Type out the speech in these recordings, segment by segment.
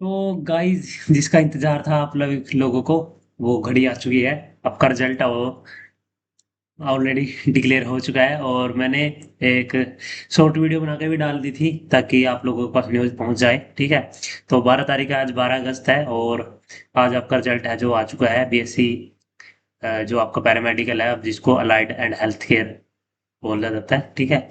तो गाइस, जिसका इंतजार था आप लोगों को, वो घड़ी आ चुकी है। आपका रिजल्ट वो ऑलरेडी डिक्लेयर हो चुका है और मैंने एक शॉर्ट वीडियो बना के भी डाल दी थी ताकि आप लोगों के पास न्यूज़ पहुंच जाए। ठीक है। तो 12 तारीख है, आज 12 अगस्त है और आज आपका रिजल्ट है जो आ चुका है बीएससी, जो आपका पैरामेडिकल है, अब जिसको अलाइड एंड हेल्थ केयर बोला जाता है। ठीक है।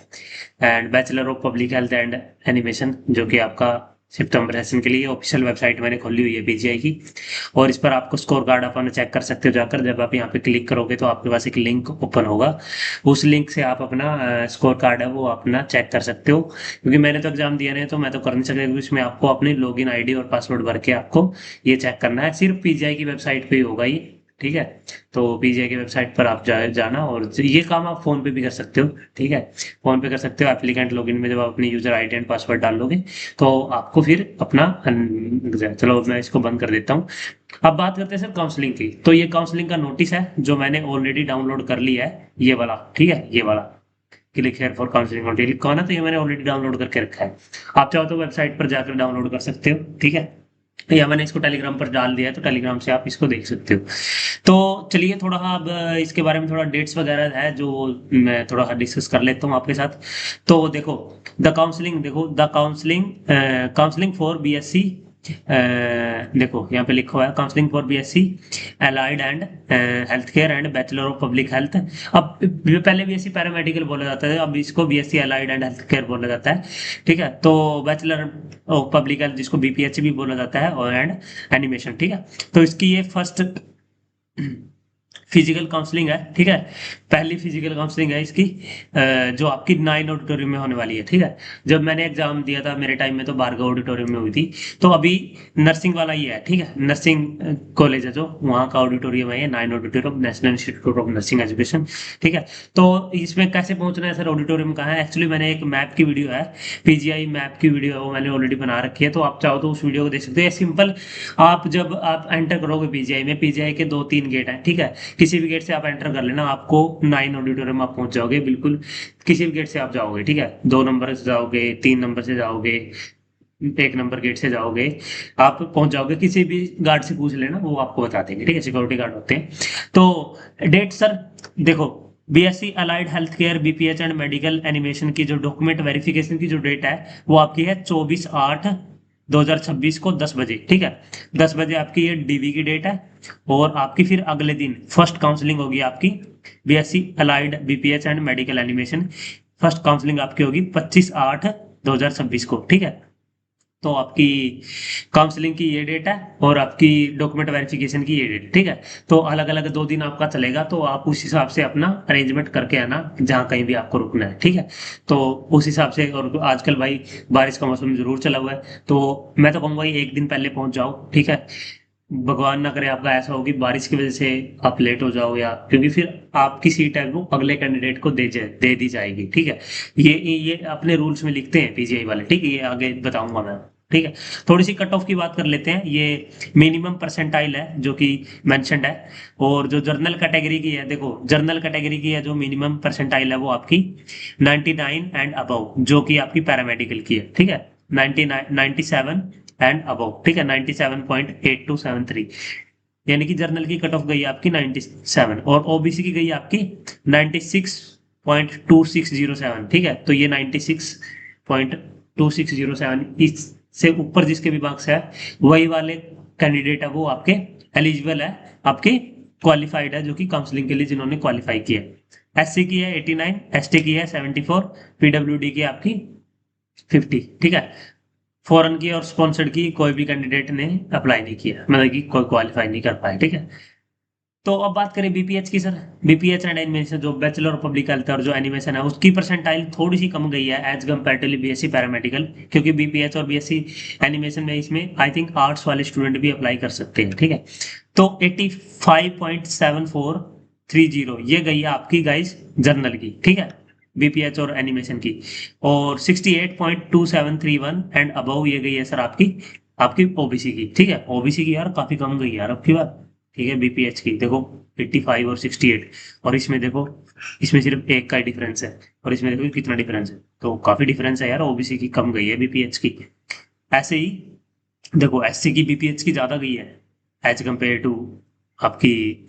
And bachelor of public health and animation, जो कि आपका सितंबर सेशन के लिए ऑफिशियल वेबसाइट मैंने खोली हुई है पीजीआई की। और इस पर आपको स्कोर कार्ड अपना चेक कर सकते हो जाकर। जब आप यहाँ पे क्लिक करोगे तो आपके पास एक लिंक ओपन होगा। उस लिंक से आप अपना स्कोर कार्ड है वो अपना चेक कर सकते हो, क्योंकि मैंने तो एग्जाम दिया नहीं तो मैं तो कर नहीं सकता, क्योंकि इसमें आपको अपनी लॉगिन आईडी और पासवर्ड भर के आपको ये चेक करना है। सिर्फ पीजीआई की वेबसाइट पे ही होगा ये। ठीक है। तो पीजीआई की वेबसाइट पर आप जाना, और ये काम आप फोन पे भी कर सकते हो। ठीक है। फोन पे कर सकते हो। एप्लीकेंट लॉगिन में जब आप अपनी यूजर आईडी एंड पासवर्ड डाल लोगे तो आपको फिर अपना चलो मैं इसको बंद कर देता हूँ। अब बात करते हैं सर काउंसलिंग की। तो ये काउंसलिंग का नोटिस है जो मैंने ऑलरेडी डाउनलोड कर लिया है, ये वाला। ठीक है, ये वाला click here for counselling notice लिखा हो ना, तो ये मैंने ऑलरेडी डाउनलोड करके रखा है। आप चाहो तो वेबसाइट पर जाकर डाउनलोड कर सकते हो। ठीक है। या मैंने इसको टेलीग्राम पर डाल दिया है तो टेलीग्राम से आप इसको देख सकते हो। तो चलिए थोड़ा अब इसके बारे में थोड़ा डेट्स वगैरह है जो मैं थोड़ा डिस्कस कर लेता हूँ आपके साथ। तो देखो, the counselling counselling for BSc, देखो यहाँ पे लिखा हुआ है counselling for BSc allied and health care and bachelor of public health. अब पहले बीएससी पैरामेडिकल बोला जाता है, अब इसको BSc allied and health care बोला जाता है। ठीक है। तो बैचलर ऑफ पब्लिक हेल्थ जिसको बीपीएच भी बोला जाता है, और एंड एनिमेशन। ठीक है। तो इसकी ये फर्स्ट फिजिकल काउंसलिंग है। ठीक है। पहली फिजिकल काउंसलिंग है इसकी, जो आपकी 9 ऑडिटोरियम में होने वाली है। ठीक है। जब मैंने एग्जाम दिया था मेरे टाइम में तो भार्गव ऑडिटोरियम में हुई थी। तो अभी नर्सिंग वाला ही है। ठीक है। नर्सिंग कॉलेज है जो वहाँ का ऑडिटोरियम है, ये 9 auditorium, national institute of nursing education. ठीक है। तो इसमें कैसे पहुंचना है सर, ऑडिटोरियम कहाँ है? एक्चुअली मैंने एक मैप की वीडियो है, पीजीआई मैप की वीडियो है, वो मैंने ऑलरेडी बना रखी है। तो आप चाहो तो उस वीडियो को देख सकते हो। ये सिंपल, आप जब आप एंटर करोगे पीजीआई में, पीजीआई के 2-3 गेट हैं। ठीक है। किसी भी गेट से आप एंटर कर लेना, आपको 9 ऑडिटोरियम आप पहुंच जाओगे बिल्कुल। किसी भी गेट से आप जाओगे। ठीक है। 2 नंबर से जाओगे, 3 नंबर से जाओगे, 1 नंबर गेट से जाओगे, आप पहुंच जाओगे। किसी भी गार्ड से पूछ लेना, वो आपको बता देंगे। ठीक है। सिक्योरिटी गार्ड होते हैं। तो डेट सर, देखो, BSc allied health care BPH and medical animation की जो डॉक्यूमेंट वेरिफिकेशन की जो डेट है वो आपकी है 24/8/2026 को 10 बजे। ठीक है। 10 बजे आपकी ये डीवी की डेट है। और आपकी फिर अगले दिन फर्स्ट काउंसलिंग होगी आपकी, BSc allied BPH and medical animation. First counselling आपकी होगी 25/8/2026 को। ठीक है। तो आपकी काउंसलिंग की ये डेट है और आपकी डॉक्यूमेंट वेरिफिकेशन की ये डेट। ठीक है। तो अलग अलग 2 दिन आपका चलेगा, तो आप उस हिसाब से अपना अरेंजमेंट करके आना जहाँ कहीं भी आपको रुकना है। ठीक है। तो उस हिसाब से, और आजकल भाई बारिश का मौसम जरूर चला हुआ है, तो मैं तो कहूँगा ये एक दिन पहले पहुंच जाओ। ठीक है। भगवान ना करे आपका ऐसा हो कि बारिश की वजह से आप लेट हो जाओ, या क्योंकि फिर आपकी सीट है वो अगले कैंडिडेट को दे दी जाएगी। ठीक है। ये अपने रूल्स में लिखते हैं पीजीआई वाले। ठीक है। ये आगे बताऊंगा मैं। ठीक है। थोड़ी सी कट ऑफ की बात कर लेते हैं। ये मिनिमम परसेंटाइल है जो कि मेंशन्ड है। और जो जर्नल कैटेगरी की है, देखो जर्नल कैटेगरी की है जो मिनिमम परसेंटाइल है वो आपकी 99 एंड अबव, जो कि आपकी पैरामेडिकल की है। ठीक है। 97 एंड अबव। ठीक है। 97.8273, यानी कि जर्नल की कट ऑफ गई है आपकी 97, और ओबीसी की गई है आपकी 96.2607। ठीक है। तो ये 96.2607, इससे ऊपर जिसके भी मार्क्स है वही वाले कैंडिडेट है वो आपके एलिजिबल है, आपके क्वालिफाइड है, जो कि काउंसलिंग के लिए जिन्होंने क्वालिफाई किया है। एससी की है 89, एसटी की है 74, पीडब्ल्यूडी की है आपकी 50। ठीक है। फॉरेन की और स्पॉन्सर्ड की कोई भी कैंडिडेट ने अप्लाई नहीं किया, मतलब कि कोई क्वालिफाई नहीं कर पाए। ठीक है। तो अब बात करें बीपीएच की सर। बीपीएच एंड एनिमेशन जो बैचलर ऑफ पब्लिक हेल्थ और जो एनिमेशन है उसकी परसेंटाइल थोड़ी सी कम गई है एज कम्पेरेटिवली बीएससी पैरामेडिकल, क्योंकि बीपीएच और बीएससी एनिमेशन में इसमें आई थिंक आर्ट्स वाले स्टूडेंट भी अप्लाई कर सकते हैं। ठीक है। तो 85.7430 ये गई है आपकी गाइस जर्नल की। ठीक है। बीपीएच और एनिमेशन की। और 68.2731 एंड अबव ये गई है सर आपकी, आपकी ओबीसी की। ठीक है। ओबीसी की यार काफी कम गई यार अब की बार। ठीक है। बीपीएच की देखो 85 और 68, और इसमें देखो, इसमें सिर्फ एक का डिफरेंस है, और इसमें देखो कितना डिफरेंस है। तो काफी डिफरेंस है यार, ओबीसी की कम गई है बीपीएच की। ऐसे ही देखो एससी की बीपीएच की ज्यादा गई है एज कम्पेयर टू आपकी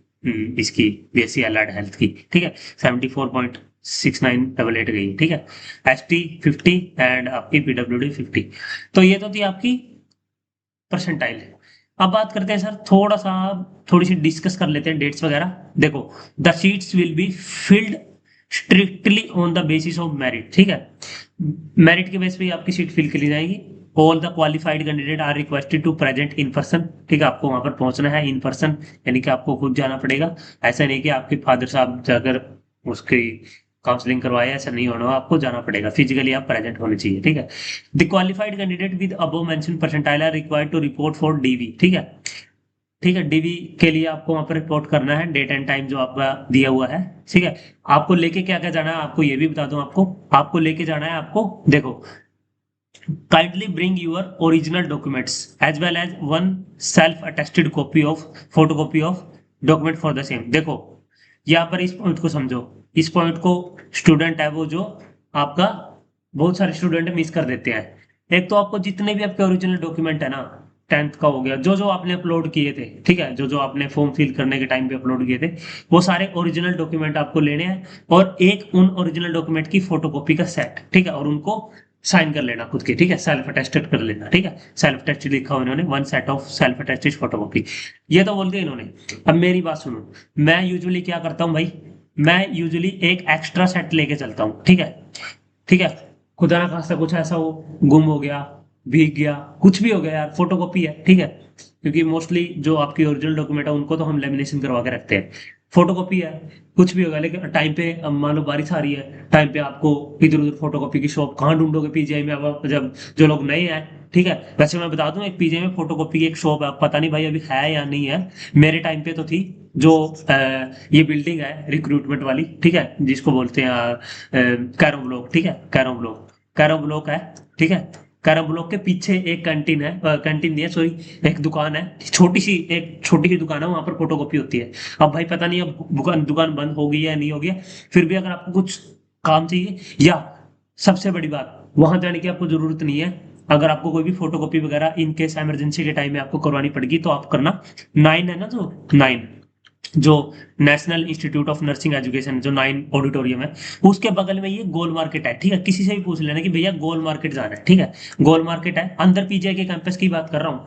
इसकी बीएससी एलाइड हेल्थ की, ठीक है। 74.6988 गई, ठीक है। एसटी 50 एंड आपकी पीडब्ल्यूडी 50। तो ये तो थी आपकी परसेंटाइल। अब बात करते हैं सर, थोड़ी सी डिस्कस कर लेते हैं डेट्स वगैरह। देखो, the seats will be filled strictly on the basis of merit, ठीक है। मेरिट के बेस पे ही आपकी सीट फिल करी जाएगी। All the qualified candidate are requested to present in person, ठीक है। आपको वहां पर पहुंचना है इन पर्सन, यानी कि आपको खुद जाना पड़ेगा। ऐसा नहीं कि आपके फादर साहब जाकर उसकी काउंसलिंग करवाए, ऐसा नहीं होना, आपको जाना पड़ेगा, फिजिकली आप प्रेजेंट होने चाहिए, ठीक है। The qualified candidate with above mention percentile are required to report for DV, ठीक है। ठीक है, डीवी के लिए आपको वहां पर रिपोर्ट करना है, डेट एंड टाइम जो आपका दिया हुआ है, ठीक है। आपको लेके क्या क्या जाना है, आपको ये भी बता दूं, आपको लेके जाना है, आपको देखो, kindly bring your original documents as well as one self attested copy of photocopy of document for the same. देखो, यहाँ पर इस पॉइंट को समझो, इस पॉइंट को स्टूडेंट है वो जो आपका, बहुत सारे स्टूडेंट मिस कर देते हैं। एक तो आपको जितने भी आपके ओरिजिनल डॉक्यूमेंट है ना, 10th का हो गया, जो जो आपने अपलोड किए थे, ठीक है, जो जो आपने फॉर्म फिल करने के टाइम पे अपलोड किए थे, वो सारे ओरिजिनल डॉक्यूमेंट आपको लेने हैं, और एक उन ओरिजिनल डॉक्यूमेंट की फोटोकॉपी का सेट, ठीक है, और उनको साइन कर लेना खुद के, ठीक है, सेल्फ अटेस्टेड कर लेना, ठीक है। सेल्फ अटेस्टेड लिखा हुआ इन्होंने, one set of self attested photocopy. ये तो बोल दिया इन्होंने। अब मेरी बात सुनो, मैं यूजुअली क्या करता हूँ भाई, मैं यूजुअली एक एक्स्ट्रा सेट लेके चलता हूँ, ठीक है। ठीक है, खुदा ना खास्ता कुछ ऐसा हो, गुम हो गया, भीग गया, कुछ भी हो गया यार, फोटोकॉपी है, ठीक है। क्योंकि मोस्टली जो आपकी ओरिजिनल डॉक्यूमेंट है उनको तो हम लेमिनेशन करवा के रखते हैं, फोटोकॉपी है, कुछ भी होगा। लेकिन टाइम पे, अब मान लो बारिश आ रही है, टाइम पे आपको इधर उधर फोटोकॉपी की शॉप कहाँ ढूंढोगे पीजीआई में, अब जब जो लोग नए हैं, ठीक है। वैसे मैं बता दूं, एक पीजीआई में फोटोकॉपी की एक शॉप है, पता नहीं भाई अभी है या नहीं है, मेरे टाइम पे तो थी। जो ये बिल्डिंग है रिक्रूटमेंट वाली, ठीक है, जिसको बोलते हैं कैरम ब्लॉक, ठीक है, कैरम ब्लॉक है, ठीक है। कैरम ब्लॉक के पीछे एक कैंटीन है, कैंटीन नहीं है सॉरी, एक दुकान है, एक छोटी सी दुकान है, वहां पर फोटोकॉपी होती है। अब भाई पता नहीं अब दुकान दुकान बंद हो गई है या नहीं हो गया, फिर भी अगर आपको कुछ काम चाहिए, या सबसे बड़ी बात, वहां जाने की आपको जरूरत नहीं है। अगर आपको कोई भी फोटोकॉपी वगैरह इन केस इमरजेंसी के टाइम में आपको करवानी पड़ेगी, तो आप करना, 9 है ना, जो 9, जो national institute of nursing education, जो 9 ऑडिटोरियम है, उसके बगल में ये गोल मार्केट है, ठीक है। किसी से भी पूछ लेना कि भैया गोल मार्केट जाना है, ठीक है। गोल मार्केट है, अंदर पीजीआई के कैंपस की बात कर रहा हूँ।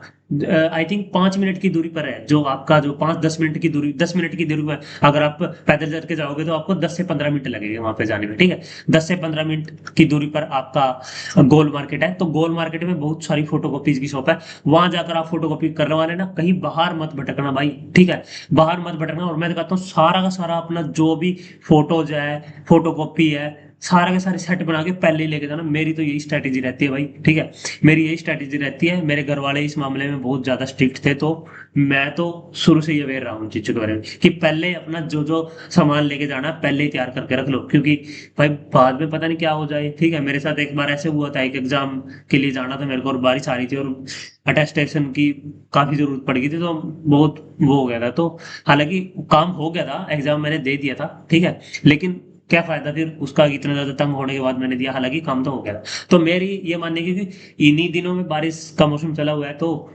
आई थिंक 5 मिनट की दूरी पर है, जो आपका जो 5-10 मिनट की दूरी, 10 मिनट की दूरी पर, अगर आप पैदल चल के जाओगे तो आपको 10 से 15 मिनट लगेंगे वहां पे जाने में, ठीक है। 10 से 15 मिनट की दूरी पर आपका गोल मार्केट है। तो गोल मार्केट में बहुत सारी फोटोकॉपीज की शॉप है, वहां जाकर आप फोटोकॉपी करवा लेना, कहीं बाहर मत भटकना भाई, ठीक है, बाहर मत भटकना। और मैं तो कहता हूँ सारा का सारा अपना जो भी फोटोज है, फोटोकॉपी है, सारा के सारे सेट बना के पहले ही लेके जाना। मेरी तो यही स्ट्रैटेजी रहती है भाई, ठीक है, मेरी यही स्ट्रैटेजी रहती है। मेरे घर वाले इस मामले में बहुत ज्यादा स्ट्रिक्ट थे, तो मैं तो शुरू से ही अवेयर रहा हूँ चीजों के बारे में, कि पहले अपना जो जो सामान लेके जाना पहले ही तैयार करके रख लो, क्योंकि भाई बाद में पता नहीं क्या हो जाए, ठीक है। मेरे साथ एक बार ऐसे हुआ था, एक एग्जाम के लिए जाना था मेरे को, और बारिश आ रही थी, और अटेस्टेशन की काफी जरूरत पड़ गई थी, तो बहुत वो हो गया था। तो हालांकि काम हो गया था, एग्जाम मैंने दे दिया था, ठीक है, लेकिन क्या फायदा फिर उसका, इतना ज्यादा तंग होने के बाद मैंने दिया, हालांकि काम तो हो गया था। तो मेरी ये मानने की कि इन्हीं दिनों में बारिश का मौसम चला हुआ है, तो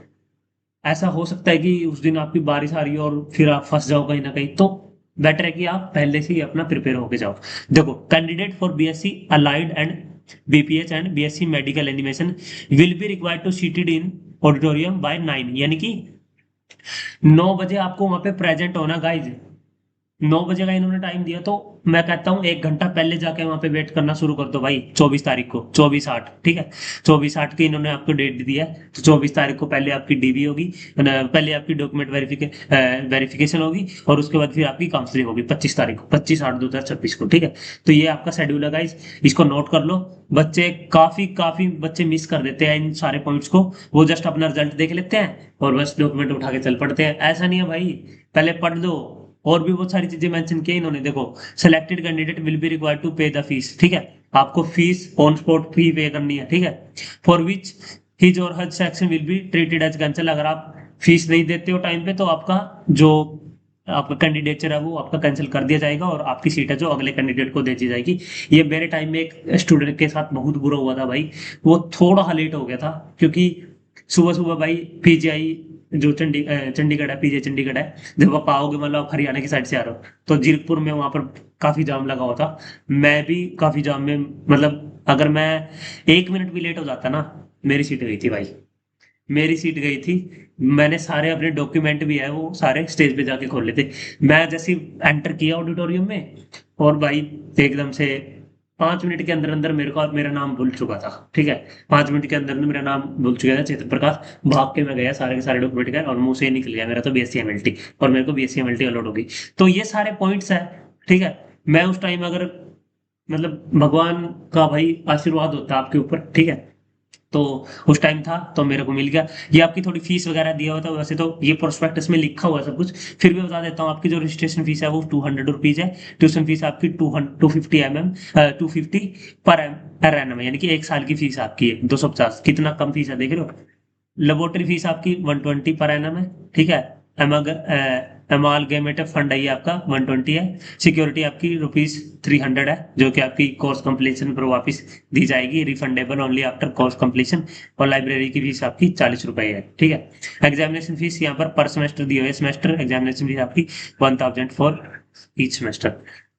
ऐसा हो सकता है कि उस दिन आपकी बारिश आ रही है और फिर आप फंस जाओ कहीं ना कहीं, तो बेटर है कि आप पहले से ही अपना प्रिपेयर होके जाओ। देखो, candidate for BSc allied and BPH and BSc medical animation will be required to seated in auditorium by 9, यानी कि 9 बजे आपको वहां पे प्रेजेंट होना गाइज। 9 बजे का इन्होंने टाइम दिया, तो मैं कहता हूँ 1 घंटा पहले जाके वहां पे वेट करना शुरू कर दो भाई। 24 तारीख को 24/8, ठीक है, 24/8 की इन्होंने आपको डेट दी है, तो 24 तारीख को पहले आपकी डीवी होगी, पहले आपकी डॉक्यूमेंट वेरिफिकेशन होगी, और उसके बाद फिर आपकी काउंसलिंग होगी 25 तारीख को, 25/8/2026 को, ठीक है। तो ये आपका शेड्यूल है गाइस, इसको नोट कर लो। बच्चे काफी काफी बच्चे मिस कर देते हैं इन सारे पॉइंट्स को, वो जस्ट अपना रिजल्ट देख लेते हैं और बस डॉक्यूमेंट उठा के चल पड़ते हैं। ऐसा नहीं है भाई, पहले पढ़ दो। और भी बहुत सारी चीजें मेंशन की इन्होंने, देखो, selected candidate will be required to pay the fees, ठीक है, आपको फीस ऑन स्पॉट फी पे करनी है, ठीक है, for which his or her section will be treated as cancel. अगर आप फीस नहीं देते हो टाइम पे, तो आपका जो आपका कैंडिडेचर है वो आपका कैंसिल कर दिया जाएगा, और आपकी सीट है जो अगले कैंडिडेट को दे दी जाएगी। ये मेरे टाइम में एक स्टूडेंट के साथ बहुत बुरा हुआ था भाई, वो थोड़ा लेट हो गया था, क्योंकि सुबह सुबह भाई पीजीआई जो चंडीगढ़ है, पीजीआई चंडीगढ़ है, जब आप आओगे, मतलब आप हरियाणा की साइड से आ रहे हो, तो जीरकपुर में वहां पर काफी जाम लगा हुआ था। मैं भी काफी जाम में, मतलब अगर मैं 1 मिनट भी लेट हो जाता ना, मेरी सीट गई थी भाई, मेरी सीट गई थी। मैंने सारे अपने डॉक्यूमेंट भी है वो सारे स्टेज पे जाके खोले थे। मैं जैसे एंटर किया ऑडिटोरियम में, और भाई एकदम से 5 मिनट के अंदर अंदर मेरे को मेरा नाम भूल चुका था, ठीक है। 5 मिनट के अंदर अंदर मेरा नाम भूल चुका था, चेतन प्रकाश। भाग के मैं गया, सारे के सारे डॉक्यूमेंट गए और मुंह से ही निकल गया मेरा तो बीएससी एमएलटी, और मेरे को बीएससी एमएलटी अलॉट होगी। तो ये सारे पॉइंट्स है, ठीक है। मैं उस टाइम अगर, मतलब भगवान का भाई आशीर्वाद होता है आपके ऊपर, ठीक है, तो उस टाइम था तो मेरे को मिल गया। ये आपकी थोड़ी फीस वगैरह दिया हुआ था, वैसे तो ये प्रोस्पेक्टस में लिखा हुआ है सब कुछ, फिर भी बता देता हूँ। आपकी जो रजिस्ट्रेशन फीस है वो 200 रुपीज है। ट्यूशन फीस आपकी 250 पर एनम, यानी कि 1 साल की फीस आपकी है 250। कितना कम फीस है, देख रहे हो। लेबोरेटरी फीस आपकी 120 पर एनम है, ठीक है। एमालगेमेटिव फंड है ये आपका 120 है। सिक्योरिटी आपकी ₹300 है, जो कि आपकी कोर्स कंप्लीशन पर वापस दी जाएगी, refundable only after course completion. और लाइब्रेरी की फीस आपकी ₹40 है, ठीक है। एग्जामिनेशन फीस यहाँ पर सेमेस्टर दी हुई है, सेमेस्टर एग्जामिनेशन फीस आपकी 1000 फॉर ईच सेमेस्टर।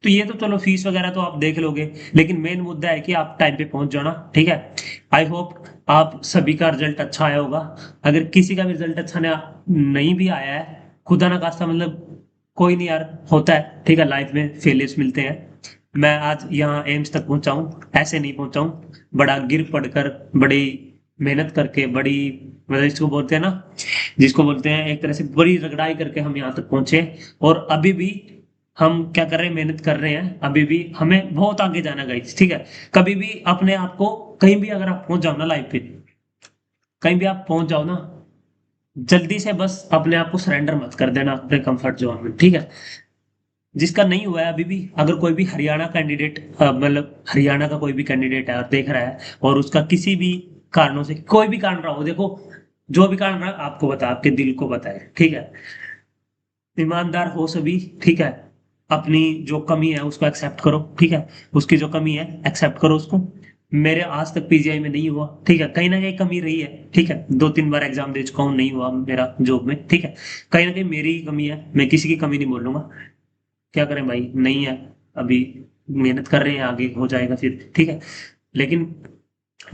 तो ये तो चलो फीस वगैरह तो आप देख लोगे, लेकिन मेन मुद्दा है कि आप टाइम पे पहुंच जाना, ठीक है। आई होप आप सभी का रिजल्ट अच्छा आया होगा। अगर किसी का भी रिजल्ट अच्छा नहीं भी आया है, खुदा ना खास्ता, मतलब कोई नहीं यार, होता है, ठीक है। लाइफ में फेलियर्स मिलते हैं। मैं आज यहाँ एम्स तक पहुंचा हूँ, ऐसे नहीं पहुंचा हूँ, बड़ा गिर पड़कर, बड़ी मेहनत करके, बड़ी, मतलब इसको बोलते हैं ना, जिसको बोलते हैं एक तरह से बड़ी रगड़ाई करके हम यहाँ तक पहुंचे। और अभी भी हम क्या कर रहे हैं, मेहनत कर रहे हैं, अभी भी हमें बहुत आगे जाना गाइस, ठीक है। कभी भी अपने आप को, कहीं भी अगर आप पहुंच जाओ ना लाइफ पे, कहीं भी आप पहुंच जाओ ना, जल्दी से बस अपने आप को सरेंडर मत कर देना अपने कंफर्ट जोन में, ठीक है। जिसका नहीं हुआ है अभी भी, अगर कोई भी हरियाणा कैंडिडेट, मतलब हरियाणा का कोई भी कैंडिडेट है और देख रहा है, और उसका किसी भी कारणों से, कोई भी कारण रहा हो, देखो जो भी कारण रहा आपको बता, आपके दिल को बताए, ठीक है। ईमानदार हो सभी, ठीक है। अपनी जो कमी है उसको एक्सेप्ट करो, ठीक है। उसकी जो कमी है एक्सेप्ट करो उसको। मेरे आज तक पीजीआई में नहीं हुआ, ठीक है, कहीं ना कहीं कमी रही है, ठीक है। 2-3 बार एग्जाम दे चुका हूँ, नहीं हुआ मेरा जॉब में, ठीक है। कहीं ना कहीं मेरी ही कमी है, मैं किसी की कमी नहीं बोलूंगा। क्या करें भाई, नहीं है अभी, मेहनत कर रहे हैं, आगे हो जाएगा फिर, ठीक है। लेकिन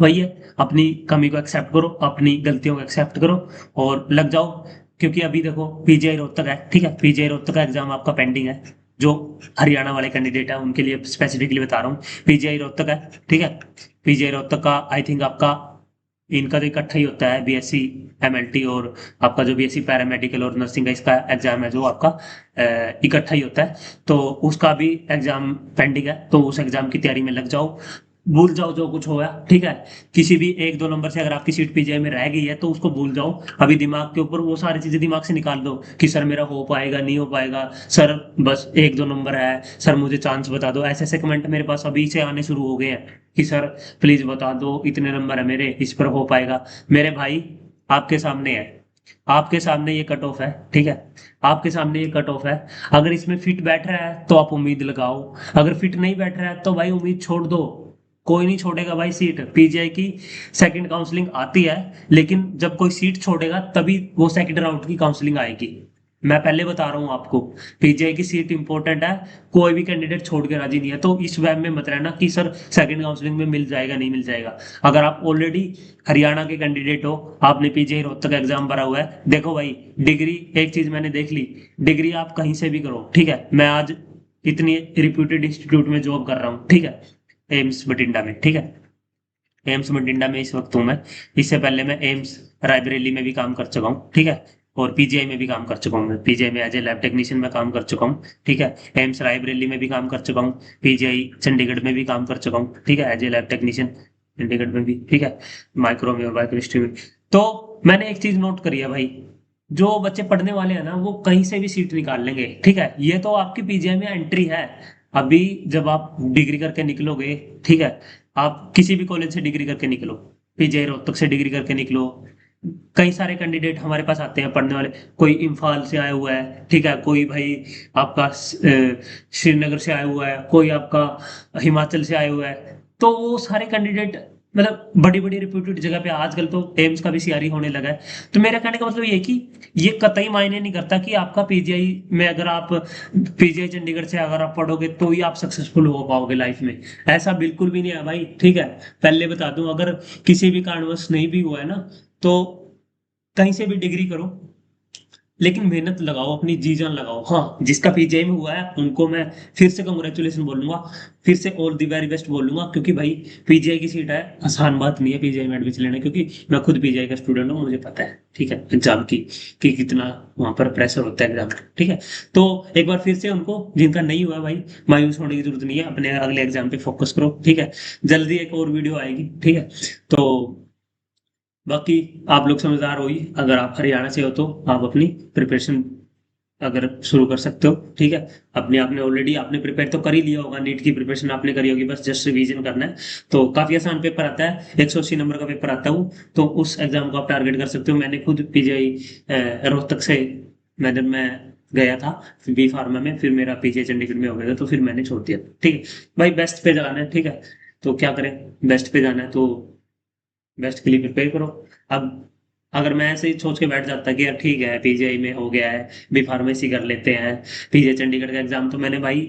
वही है, अपनी कमी को एक्सेप्ट करो, अपनी गलतियों को एक्सेप्ट करो और लग जाओ। क्योंकि अभी देखो पीजीआई रोहतक है, ठीक है, पीजीआई रोहतक का एग्जाम आपका पेंडिंग है। जो हरियाणा वाले कैंडिडेट है उनके लिए स्पेसिफिकली बता रहा हूँ, पीजीआई रोहतक है, ठीक है। पीजीआई रोहतक का आई थिंक आपका, इनका तो इकट्ठा ही होता है, बीएससी एमएलटी और आपका जो बीएससी पैरामेडिकल और नर्सिंग का इसका एग्जाम है जो आपका इकट्ठा ही होता है। तो उसका भी एग्जाम पेंडिंग है, तो उस एग्जाम की तैयारी में लग जाओ। भूल जाओ जो कुछ होगा, ठीक है। किसी भी 1-2 नंबर से अगर आपकी सीट पीजीआई में रह गई है तो उसको भूल जाओ। अभी दिमाग के ऊपर वो सारी चीजें दिमाग से निकाल दो कि सर मेरा हो पाएगा, नहीं हो पाएगा, सर बस 1-2 नंबर है, सर मुझे चांस बता दो। ऐसे ऐसे कमेंट मेरे पास अभी से आने शुरू हो गए हैं कि सर प्लीज बता दो, इतने नंबर है मेरे, इस पर हो पाएगा। मेरे भाई आपके सामने है, आपके सामने ये कट ऑफ है, ठीक है। आपके सामने ये कट ऑफ है। अगर इसमें फिट बैठ रहा है तो आप उम्मीद लगाओ, अगर फिट नहीं बैठ रहा है तो भाई उम्मीद छोड़ दो। कोई नहीं छोड़ेगा भाई सीट, पीजीआई की सेकंड काउंसलिंग आती है, लेकिन जब कोई सीट छोड़ेगा तभी वो सेकंड राउंड की काउंसलिंग आएगी। मैं पहले बता रहा हूँ आपको, पीजीआई की सीट इंपॉर्टेंट है। कोई भी कैंडिडेट छोड़ के राजी नहीं है, तो इस वहम में मत रहना कि सर सेकंड काउंसलिंग में मिल जाएगा, नहीं मिल जाएगा। अगर आप ऑलरेडी हरियाणा के कैंडिडेट हो, आपने पीजीआई रोहतक का एग्जाम भरा हुआ है, देखो भाई डिग्री, एक चीज मैंने देख ली, डिग्री आप कहीं से भी करो, ठीक है। मैं आज इतनी रिप्यूटेड इंस्टीट्यूट में जॉब कर रहा हूँ, ठीक है, एम्स बठिंडा में, ठीक है। एम्स बठिंडा में इस वक्त हूँ मैं। इससे पहले मैं एम्स रायबरेली में भी काम कर चुका हूँ, ठीक है। और पीजीआई में भी काम कर चुका हूँ, मैं पीजीआई में एज ए लैब टेक्नीशियन में काम कर चुका हूँ, ठीक है। एम्स रायबरेली में भी काम कर चुका हूँ, पीजीआई चंडीगढ़ में भी काम कर चुका हूँ, ठीक है, as a lab technician Chandigarh में भी, ठीक है, माइक्रो में और बायोकेमिस्ट्री में। तो मैंने एक चीज नोट करी है भाई, जो बच्चे पढ़ने वाले हैं ना वो कहीं से भी सीट निकाल लेंगे, ठीक है। ये तो आपकी पीजीआई में एंट्री है। अभी जब आप डिग्री करके निकलोगे, ठीक है, आप किसी भी कॉलेज से डिग्री करके निकलो, पीजीआई रोहतक से डिग्री करके निकलो, कई सारे कैंडिडेट हमारे पास आते हैं पढ़ने वाले। कोई इम्फाल से आया हुआ है, ठीक है, कोई भाई आपका श्रीनगर से आया हुआ है, कोई आपका हिमाचल से आया हुआ है। तो वो सारे कैंडिडेट मतलब बड़ी बड़ी रिप्यूटेड जगह पे, आजकल तो एम्स का भी सीआरई होने लगा है। तो मेरा कहने का मतलब ये है कि ये कतई मायने नहीं करता कि आपका पीजीआई में, अगर आप पीजीआई चंडीगढ़ से अगर आप पढ़ोगे तो ही आप सक्सेसफुल हो पाओगे लाइफ में। ऐसा बिल्कुल भी नहीं है भाई, ठीक है। पहले बता दूं, अगर किसी भी कारणवश नहीं भी हुआ है ना, तो कहीं से भी डिग्री करो, लेकिन मेहनत लगाओ, अपनी जी जान लगाओ। हाँ, जिसका पीजीआई में हुआ है उनको मैं फिर से कंग्रेचुलेशन बोलूंगा, फिर से ऑल द वेरी बेस्ट बोलूंगा, क्योंकि भाई पीजीआई की सीट है, आसान बात नहीं है पीजीआई में एडमिशन लेना, क्योंकि मैं खुद पीजीआई का स्टूडेंट हूँ, मुझे पता है, ठीक है, एग्जाम की कि कितना वहां पर प्रेशर होता है एग्जाम का, ठीक है। तो एक बार फिर से उनको, जिनका नहीं हुआ भाई, मायूस होने की जरूरत नहीं है, अपने अगले एग्जाम पे फोकस करो, ठीक है। जल्दी एक और वीडियो आएगी, ठीक है। तो बाकी आप लोग समझदार हो ही, अगर आप हरियाणा से हो तो आप अपनी प्रिपरेशन अगर शुरू कर सकते हो, ठीक है। अपने आपने ऑलरेडी आपने प्रिपेयर तो कर ही लिया होगा, नीट की प्रिपरेशन आपने करी होगी, बस जस्ट रिवीजन करना है। तो काफी आसान पेपर आता है, 180 नंबर का पेपर आता है वो, तो उस एग्जाम को आप टारगेट कर सकते हो। मैंने खुद पीजीआई रोहतक से, मैं गया था बी फार्मा में, फिर मेरा पीजीआई चंडीगढ़ में हो गया था, तो फिर मैंने छोड़ दिया, ठीक है। भाई बेस्ट पे जाना है, ठीक है। तो क्या करें, बेस्ट पे जाना है तो बेस्ट के लिए प्रिपेयर करो। अब अगर मैं ऐसे ही सोच के बैठ जाता कि यार ठीक है पीजीआई में हो गया है, भी फार्मेसी कर लेते हैं, पीजीआई चंडीगढ़ का एग्जाम, तो मैंने भाई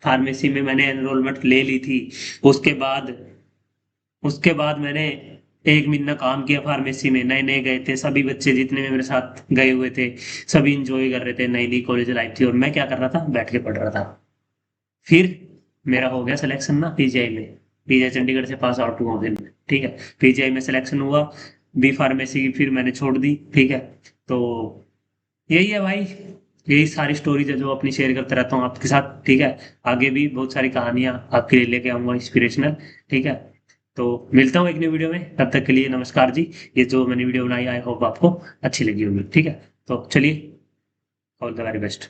फार्मेसी में मैंने एनरोलमेंट ले ली थी। उसके बाद उसके बाद मैंने 1 महीना काम किया फार्मेसी में, नए नए गए थे सभी बच्चे जितने भी मेरे साथ गए हुए थे, सभी इंजॉय कर रहे थे, नई नई कॉलेज लाइफ थी, और मैं क्या कर रहा था, बैठ के पढ़ रहा था। फिर मेरा हो गया सिलेक्शन ना पीजीआई में, पीजीआई चंडीगढ़ से पास आउट हुआ फिर मैं, ठीक है। पीजीआई में सिलेक्शन हुआ, बी फार्मेसी की फिर मैंने छोड़ दी, ठीक है। तो यही है भाई, यही सारी स्टोरीज है जो अपनी शेयर करता रहता हूँ आपके साथ, ठीक है। आगे भी बहुत सारी कहानियां आपके लिए लेके आऊंगा इंस्पिरेशनल, ठीक है। तो मिलता हूँ एक न्यू वीडियो में, तब तक के लिए नमस्कार जी। ये जो मैंने वीडियो बनाई आई होप आपको अच्छी लगी होगी, ठीक है। तो चलिए, ऑल द वेरी बेस्ट।